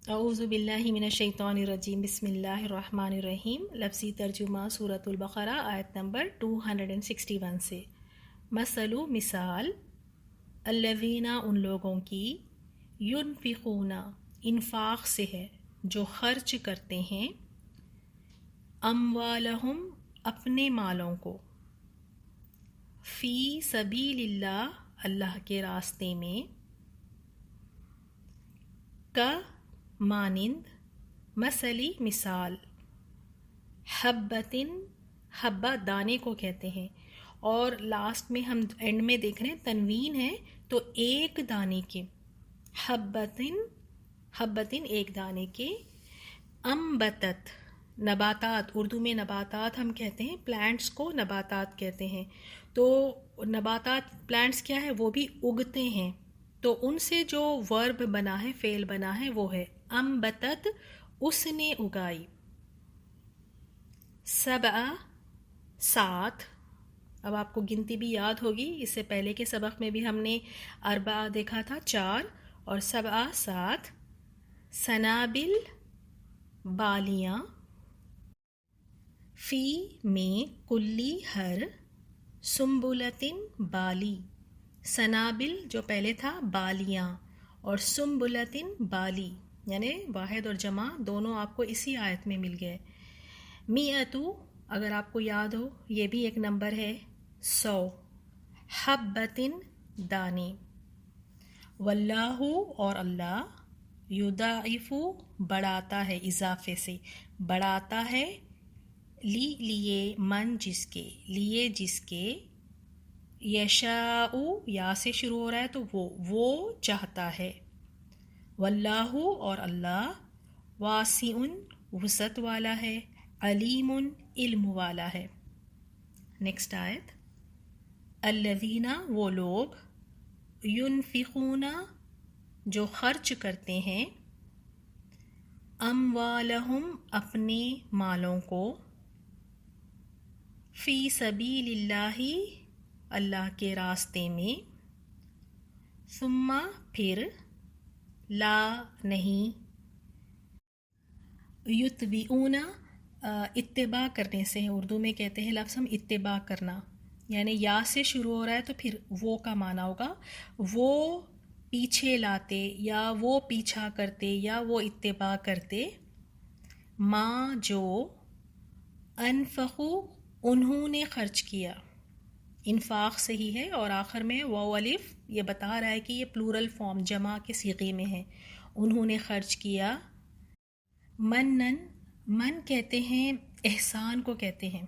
اعوذ باللہ من الشیطان الرجیم بسم اللہ الرحمن الرحیم. لفظی ترجمہ سورۃ البقرہ آیت نمبر 261 سے. مثل مثال، الذین ان لوگوں کی، ینفقون انفاق سے ہے جو خرچ کرتے ہیں، اموالہم اپنے مالوں کو، فی سبیل اللہ اللہ کے راستے میں، کا مانند، مثلی مثال، حبتن حبہ دانے کو کہتے ہیں، اور لاسٹ میں ہم اینڈ میں دیکھ رہے ہیں تنوین ہے تو ایک دانے کے، حبتن ایک دانے کے، انبتت نباتات، اردو میں نباتات ہم کہتے ہیں، پلانٹس کو نباتات کہتے ہیں. تو نباتات پلانٹس کیا ہے، وہ بھی اگتے ہیں، تو ان سے جو ورب بنا ہے، فعل بنا ہے، وہ ہے انبتت، اس نے اگائی، سبع سات. اب آپ کو گنتی بھی یاد ہوگی، اس سے پہلے کے سبق میں بھی ہم نے اربع دیکھا تھا، 4، اور سبع 7، سنابل بالیاں، فی میں کلی ہر، سنبلتن بالی، سنابل جو پہلے تھا بالیاں، اور سنبلتن بالی، یعنی واحد اور جمع دونوں آپ کو اسی آیت میں مل گئے. میعتو اگر آپ کو یاد ہو یہ بھی ایک نمبر ہے، 100، حبتن دانے، واللہ اور اللہ، یضاعف بڑھاتا ہے، اضافے سے بڑھاتا ہے، لیے من جس کے، لیے جس کے، یشاء یا سے شروع ہو رہا ہے تو وہ چاہتا ہے، واللہ اور اللہ، واسع وسعت والا ہے، علیم علم والا ہے. نیکسٹ آیت، الذین وہ لوگ، ینفقون جو خرچ کرتے ہیں، اموالہم اپنے مالوں کو، فی سبیل اللہ اللہ کے راستے میں، ثم پھر، لا نہیں، یتبعون اتباع کرنے سے، اردو میں کہتے ہیں لفظ ہم اتباع کرنا، یعنی یا سے شروع ہو رہا ہے تو پھر وہ کا معنی ہوگا، وہ پیچھے لاتے یا وہ پیچھا کرتے یا وہ اتباع کرتے، ما جو، انفقو انہوں نے خرچ کیا، انفاق سے ہی ہے، اور آخر میں واو الف یہ بتا رہا ہے کہ یہ پلورل فارم جمع کے صیغے میں ہے، انہوں نے خرچ کیا، منن، من کہتے ہیں احسان کو کہتے ہیں،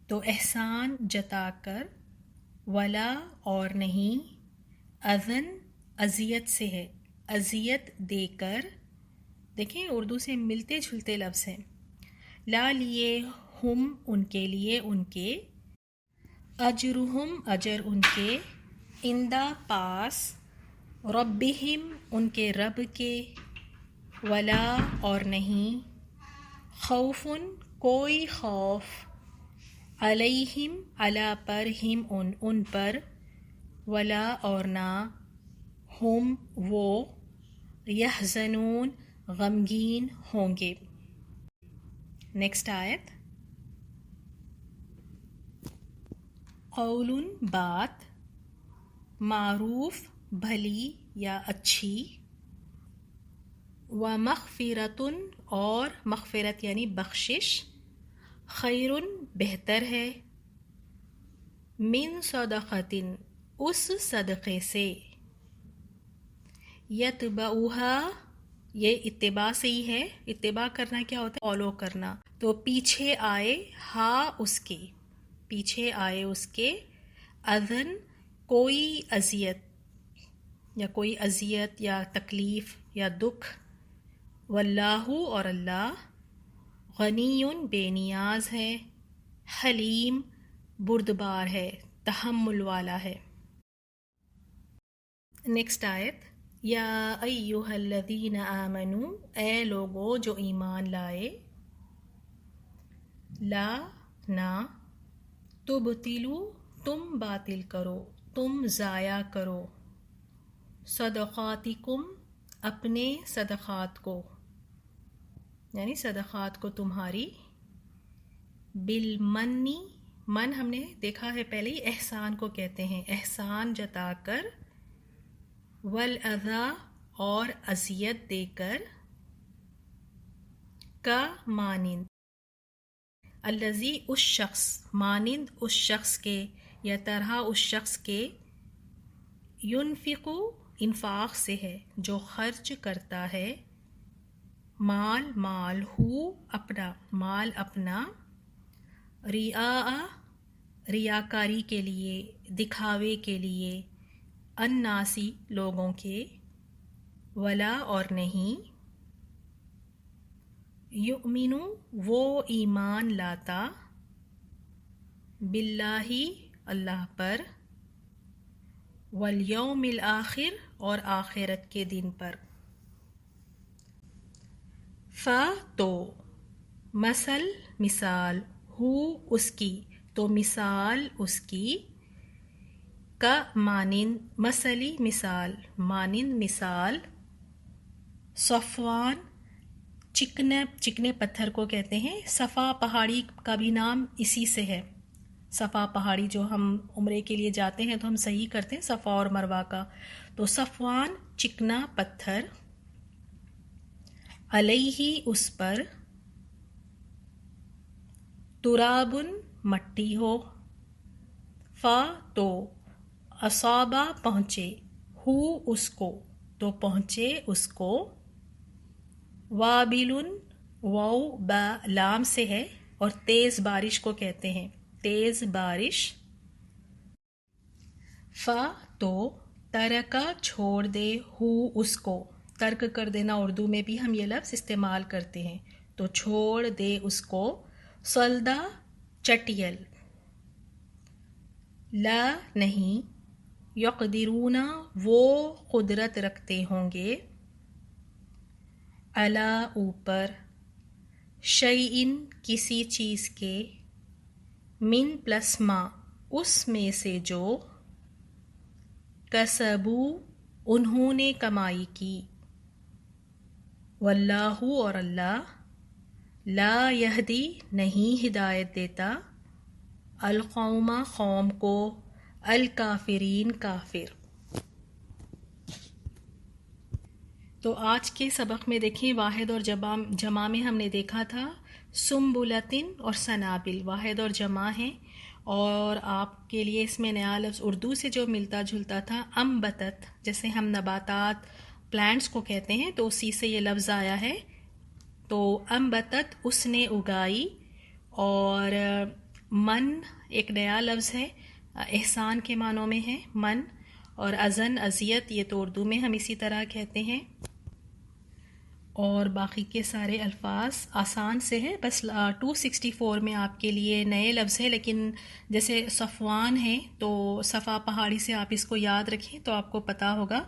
تو احسان جتا کر، ولا اور نہیں، اذن اذیت سے ہے، اذیت دے کر، دیکھیں اردو سے ملتے جھلتے لفظ ہیں، لا لیے، ہم ان کے لیے، ان کے، اجرہم اجر ان کے، اندہ پاس، ربہم ان کے رب کے، ولا اور نہیں، خوفن کوئی خوف، علیہم علی پر، ہم ان پر، ولا اور نہ، ہم وہ، یحزنون غمگین ہوں گے. نیکسٹ آیت، قول بات، معروف بھلی یا اچھی، و مغفرۃ اور مغفرت یعنی بخشش، خیر بہتر ہے، من صدقۃ اس صدقے سے، یتبعھا یہ اتباع سے ہی ہے، اتباع کرنا کیا ہوتا ہے، فالو کرنا، تو پیچھے آئے، ہاں اس کے، پیچھے آئے اس کے، اذن کوئی اذیت یا تکلیف یا دکھ، واللہ اور اللہ، غنی بے نیاز ہے، حلیم بردبار ہے، تحمل والا ہے. نیکسٹ آیت، یا ایہا الذین آمنوا اے لوگو جو ایمان لائے، لا نہ، تبطلوا تم باطل کرو، تم ضائع کرو، صدقاتکم اپنے صدقات کو، یعنی صدقات کو تمہاری، بالمنی، من ہم نے دیکھا ہے پہلے ہی احسان کو کہتے ہیں، احسان جتا کر، والاذی اور اذیت دے کر، کا مانند، الذی اس شخص، مانند اس شخص کے یا طرح اس شخص کے، ینفقو انفاق سے ہے جو خرچ کرتا ہے، مال ہو اپنا، مال اپنا، رعاء ریاکاری کے لیے، دکھاوے کے لیے، الناسی لوگوں کے، ولا اور نہیں، یؤمنو وہ ایمان لاتا، باللہ اللہ پر، والیوم الآخر اور آخرت کے دن پر، تو مثال ہو اس کی، تو مثال اس کی، کا مانند، مثلی مثال مانند مثال، صفوان چکنے پتھر کو کہتے ہیں، صفا پہاڑی کا بھی نام اسی سے ہے، صفا پہاڑی جو ہم عمرے کے لیے جاتے ہیں تو ہم صحیح کرتے ہیں صفا اور مروہ کا، تو صفوان چکنا پتھر، علیہ اس پر، ترابن مٹی ہو، تو اصابہ پہنچے، ہو اس کو، تو پہنچے اس کو، وابل واو با لام سے ہے اور تیز بارش کو کہتے ہیں، تیز بارش، تو ترکا چھوڑ دے، ہو اس کو، ترک کر دینا اردو میں بھی ہم یہ لفظ استعمال کرتے ہیں، تو چھوڑ دے اس کو، سلدا چٹیل، لا نہیں، یقدرون وہ قدرت رکھتے ہوں گے، علی اوپر، شیئن کسی چیز کے، من پلس ما اس میں سے جو، کسبو انہوں نے کمائی کی، واللہ اور اللہ، لا یہدی نہیں ہدایت دیتا، القوم قوم کو، الکافرین کافر۔ تو آج کے سبق میں دیکھیں واحد اور جمع میں ہم نے دیکھا تھا سنبلتن اور سنابل واحد اور جمع ہیں، اور آپ کے لیے اس میں نیا لفظ اردو سے جو ملتا جلتا تھا انبتت، جیسے ہم نباتات پلانٹس کو کہتے ہیں تو اسی سے یہ لفظ آیا ہے، تو انبتت اس نے اگائی، اور من ایک نیا لفظ ہے، احسان کے معنوں میں ہے من، اور اذن اذیت یہ تو اردو میں ہم اسی طرح کہتے ہیں، اور باقی کے سارے الفاظ آسان سے ہیں، بس 264 میں آپ کے لیے نئے لفظ ہے، لیکن جیسے صفوان ہے تو صفا پہاڑی سے آپ اس کو یاد رکھیں تو آپ کو پتہ ہوگا،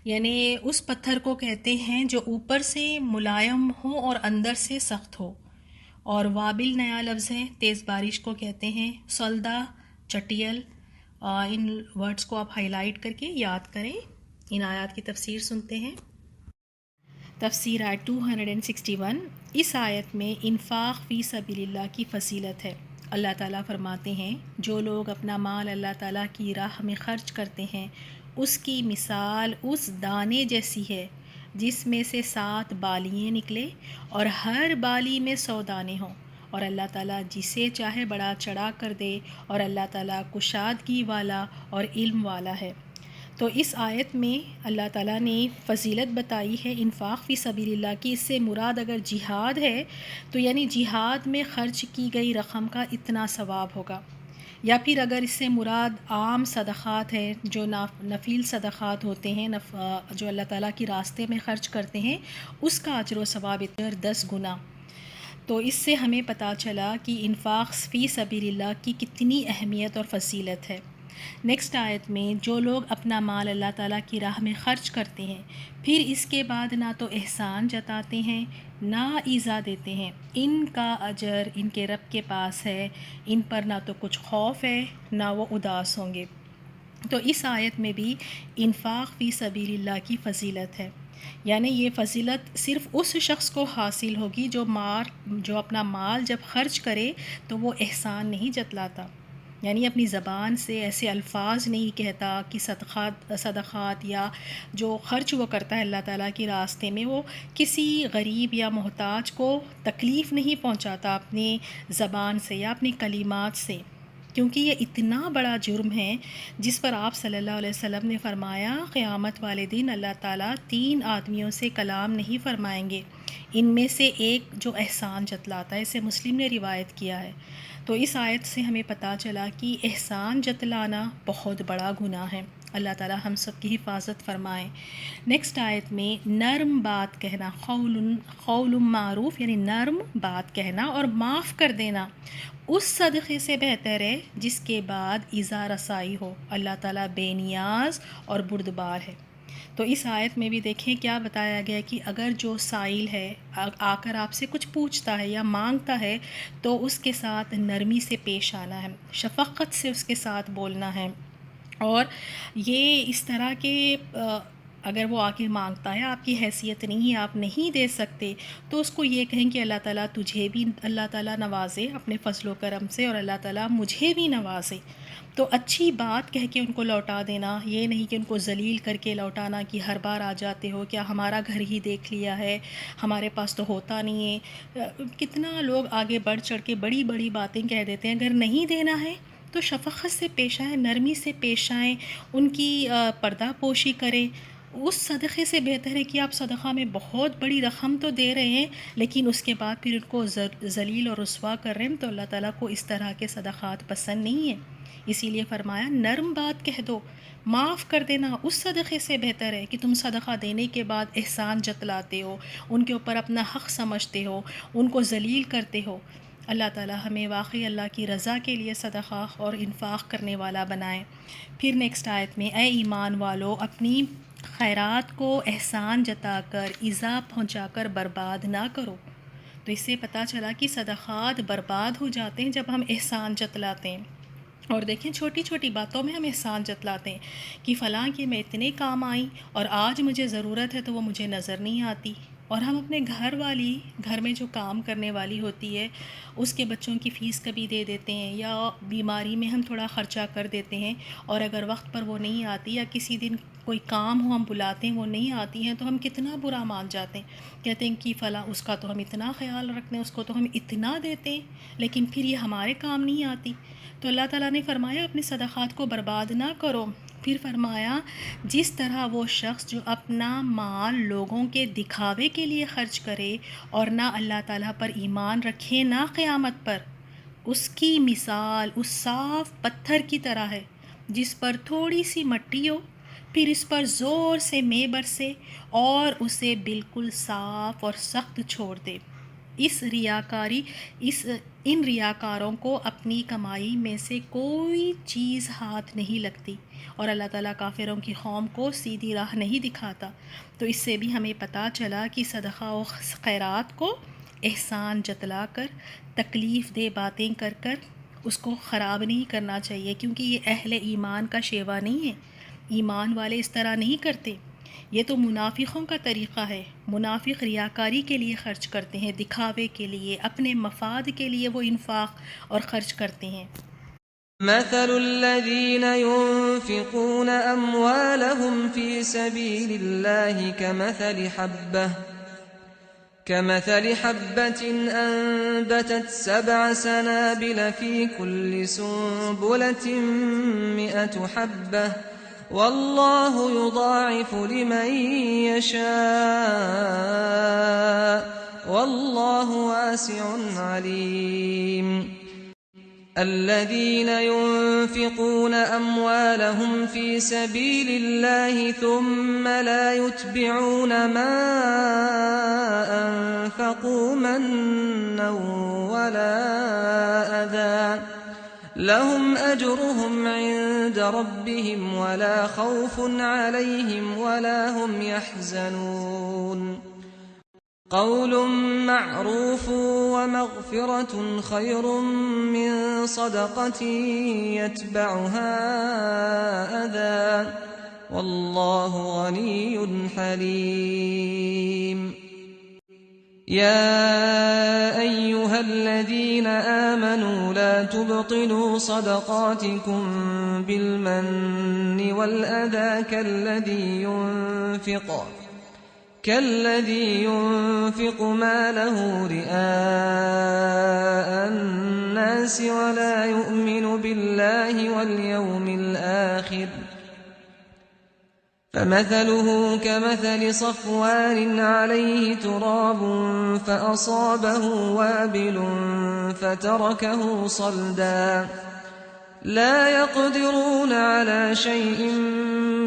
یعنی اس پتھر کو کہتے ہیں جو اوپر سے ملائم ہو اور اندر سے سخت ہو، اور وابل نیا لفظ ہے، تیز بارش کو کہتے ہیں، سلدا چٹیل، ان ورڈز کو آپ ہائی لائٹ کر کے یاد کریں۔ ان آیات کی تفسیر سنتے ہیں۔ تفسیر آیت 261، اس آیت میں انفاق فی سبیل اللہ کی فضیلت ہے۔ اللہ تعالیٰ فرماتے ہیں جو لوگ اپنا مال اللہ تعالیٰ کی راہ میں خرچ کرتے ہیں اس کی مثال اس دانے جیسی ہے جس میں سے 7 بالیاں نکلے اور ہر بالی میں 100 دانے ہوں، اور اللہ تعالیٰ جسے چاہے بڑا چڑھا کر دے، اور اللہ تعالیٰ کشادگی والا اور علم والا ہے۔ تو اس آیت میں اللہ تعالیٰ نے فضیلت بتائی ہے انفاق فی سبیل اللہ کی، اس سے مراد اگر جہاد ہے تو یعنی جہاد میں خرچ کی گئی رقم کا اتنا ثواب ہوگا، یا پھر اگر اس سے مراد عام صدقات ہے جو نفیل صدقات ہوتے ہیں، جو اللہ تعالیٰ کی راستے میں خرچ کرتے ہیں، اس کا اجر و ثواب 10 گنا۔ تو اس سے ہمیں پتہ چلا کہ انفاق فی سبیل اللہ کی کتنی اہمیت اور فضیلت ہے۔ نیکسٹ آیت میں جو لوگ اپنا مال اللہ تعالیٰ کی راہ میں خرچ کرتے ہیں پھر اس کے بعد نہ تو احسان جتاتے ہیں نہ ایذا دیتے ہیں، ان کا اجر ان کے رب کے پاس ہے، ان پر نہ تو کچھ خوف ہے نہ وہ اداس ہوں گے۔ تو اس آیت میں بھی انفاق فی سبیل اللہ کی فضیلت ہے۔ یعنی یہ فضیلت صرف اس شخص کو حاصل ہوگی جو اپنا مال جب خرچ کرے تو وہ احسان نہیں جتلاتا، یعنی اپنی زبان سے ایسے الفاظ نہیں کہتا کہ صدقات یا جو خرچ وہ کرتا ہے اللہ تعالیٰ کے راستے میں، وہ کسی غریب یا محتاج کو تکلیف نہیں پہنچاتا اپنی زبان سے یا اپنی کلمات سے، کیونکہ یہ اتنا بڑا جرم ہے جس پر آپ صلی اللہ علیہ وسلم نے فرمایا قیامت والے دن اللہ تعالیٰ 3 آدمیوں سے کلام نہیں فرمائیں گے، ان میں سے ایک جو احسان جتلاتا ہے، اسے مسلم نے روایت کیا ہے۔ تو اس آیت سے ہمیں پتہ چلا کہ احسان جتلانا بہت بڑا گناہ ہے، اللہ تعالیٰ ہم سب کی حفاظت فرمائیں۔ نیکسٹ آیت میں نرم بات کہنا، قول معروف یعنی نرم بات کہنا اور معاف کر دینا اس صدقے سے بہتر ہے جس کے بعد ایذا رسائی ہو، اللہ تعالیٰ بے نیاز اور بردبار ہے۔ تو اس آیت میں بھی دیکھیں کیا بتایا گیا کہ اگر جو سائل ہے آ کر آپ سے کچھ پوچھتا ہے یا مانگتا ہے تو اس کے ساتھ نرمی سے پیش آنا ہے، شفقت سے اس کے ساتھ بولنا ہے، اور یہ اس طرح کے اگر وہ آ کے مانگتا ہے، آپ کی حیثیت نہیں ہے، آپ نہیں دے سکتے، تو اس کو یہ کہیں کہ اللہ تعالیٰ تجھے بھی اللہ تعالیٰ نوازے اپنے فضل و کرم سے، اور اللہ تعالیٰ مجھے بھی نوازے۔ تو اچھی بات کہہ کے ان کو لوٹا دینا، یہ نہیں کہ ان کو ذلیل کر کے لوٹانا کہ ہر بار آ جاتے ہو، کیا ہمارا گھر ہی دیکھ لیا ہے، ہمارے پاس تو ہوتا نہیں ہے۔ کتنا لوگ آگے بڑھ چڑھ کے بڑی بڑی باتیں کہہ دیتے ہیں، اگر نہیں دینا ہے تو شفقت سے پیش آئیں، نرمی سے پیش آئیں، ان کی پردہ پوشی کریں۔ اس صدقے سے بہتر ہے کہ آپ صدقہ میں بہت بڑی رقم تو دے رہے ہیں لیکن اس کے بعد پھر ان کو ذلیل اور رسوا کر رہے ہیں، تو اللہ تعالیٰ کو اس طرح کے صدقات پسند نہیں ہیں۔ اسی لیے فرمایا نرم بات کہہ دو، معاف کر دینا اس صدقے سے بہتر ہے کہ تم صدقہ دینے کے بعد احسان جتلاتے ہو، ان کے اوپر اپنا حق سمجھتے ہو، ان کو ذلیل کرتے ہو۔ اللہ تعالیٰ ہمیں واقعی اللہ کی رضا کے لیے صدقہ اور انفاق کرنے والا بنائے۔ پھر نیکسٹ آیت میں اے ایمان والو اپنی خیرات کو احسان جتا کر ایذا پہنچا کر برباد نہ کرو۔ تو اس سے پتہ چلا کہ صدقات برباد ہو جاتے ہیں جب ہم احسان جتلاتے ہیں، اور دیکھیں چھوٹی چھوٹی باتوں میں ہم احسان جتلاتے ہیں کہ فلاں کی میں اتنے کام آئی اور آج مجھے ضرورت ہے تو وہ مجھے نظر نہیں آتی، اور ہم اپنے گھر میں جو کام کرنے والی ہوتی ہے اس کے بچوں کی فیس کبھی دے دیتے ہیں، یا بیماری میں ہم تھوڑا خرچہ کر دیتے ہیں، اور اگر وقت پر وہ نہیں آتی یا کسی دن کوئی کام ہو ہم بلاتے ہیں وہ نہیں آتی ہیں تو ہم کتنا برا مان جاتے ہیں، کہتے ہیں کہ فلاں اس کا تو ہم اتنا خیال رکھتے ہیں، اس کو تو ہم اتنا دیتے ہیں لیکن پھر یہ ہمارے کام نہیں آتی۔ تو اللہ تعالیٰ نے فرمایا اپنے صدقات کو برباد نہ کرو۔ پھر فرمایا جس طرح وہ شخص جو اپنا مال لوگوں کے دکھاوے کے لیے خرچ کرے اور نہ اللہ تعالیٰ پر ایمان رکھے نہ قیامت پر، اس کی مثال اس صاف پتھر کی طرح ہے جس پر تھوڑی سی مٹی ہو، پھر اس پر زور سے مے برسے اور اسے بالکل صاف اور سخت چھوڑ دے۔ ان ریاکاروں کو اپنی کمائی میں سے کوئی چیز ہاتھ نہیں لگتی، اور اللہ تعالیٰ کافروں کی قوم کو سیدھی راہ نہیں دکھاتا۔ تو اس سے بھی ہمیں پتہ چلا کہ صدقہ و خیرات کو احسان جتلا کر، تکلیف دہ باتیں کر کر اس کو خراب نہیں کرنا چاہیے، کیونکہ یہ اہل ایمان کا شیوا نہیں ہے، ایمان والے اس طرح نہیں کرتے۔ یہ تو منافقوں کا طریقہ ہے، منافق ریاکاری کے لیے خرچ کرتے ہیں، دکھاوے کے لیے، اپنے مفاد کے لیے وہ انفاق اور خرچ کرتے ہیں۔ مثل الذين ينفقون أموالهم في سبيل الله كمثل حبة أنبتت 7 سنابل في كل سنبلة 100 حبة والله يضاعف لمن يشاء والله واسع عليم الذين ينفقون أموالهم في سبيل الله ثم لا يتبعون ما أنفقوا منا ولا أذى لهم أجرهم عند ربهم ولا خوف عليهم ولا هم يحزنون قول معروف ومغفرة خير من صدقة يتبعها أذى والله غني حليم يا أيها الذين آمنوا لا تبطلوا صدقاتكم بالمن والأذى كالذي ينفق ماله رئاء الناس ولا يؤمن بالله واليوم الآخر فمثله كمثل صفوان عليه تراب فأصابه وابل فتركه صلدا لا يقدرون على شيء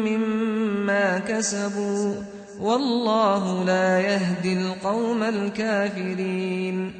مما كسبوا والله لا يهدي القوم الكافرين